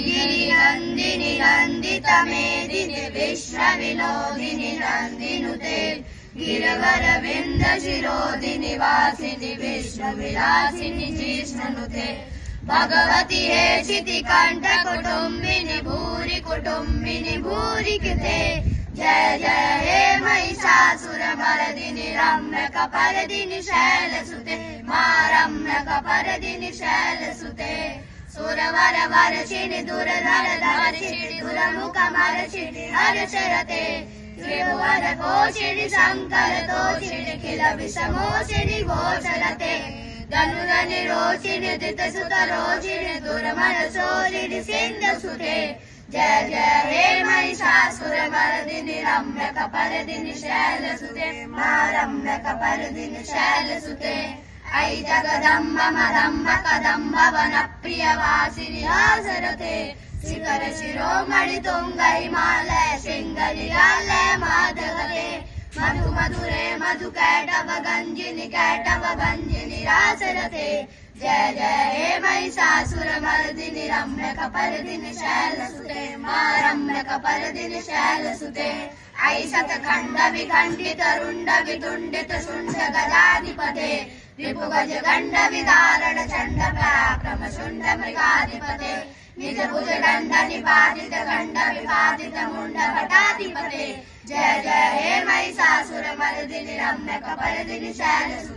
गिरिनन्दिनि नन्दितमेदिनि विश्वविनोदिनि नन्दिनुते गिरवरविन्दशिरोदिनि वासिनि विश्वविलासिनि जिष्णुनुते भगवति हेशिति कण्ठकुटुम्बिनि भूरि कुटुम्बिनि भूरि कृते जय जय हे महिषासुरमर्दिनि रम्यकपर्दिनि शैलसुते मा रम्यकपर्दिनि शैलसुते सुरवर वर्षिणि दुर्धर धर्षिणि दुरमुखमर्षिणि हर्षरते त्रिभुवन पोषिणि शङ्कर तोषिणि किल विषमोषिणि घोषरते धनुधनि रोषिणि दितसुत रोषिणि दुर्मनशोषिणि सिन्धुसुते जय जय हे महिषासुरमर्दिनि रम्यकपर्दिनि शैलसुते मा रम्यकपर्दिनि शैलसुते ऐ जगदम्ब मदम्ब कदम्ब वनप्रियवासिनि हासरते शिखर शिरोमणि तुंग हिमालय शृंग निरालय माधवते मधु मधुरे मधु कैटभ गंजिनि रासरते जय जय हे महिषासुरमर्दिनि रम्यकपर्दिनि शैलसुते मा रम्यकपर्दिनि शैलसुते ऐ शतखण्ड विखण्डित रुण्ड वितुण्डित शुण्ड गजाधिपते रिपुगज गण्ड विदारण चण्ड पराक्रम शुण्ड मृगाधिपते निज भुज दण्ड निपातित खण्ड विपातित मुण्ड भटाधिपते जय जय हे महिषासुरमर्दिनि रम्यकपर्दिनि शैलसुते।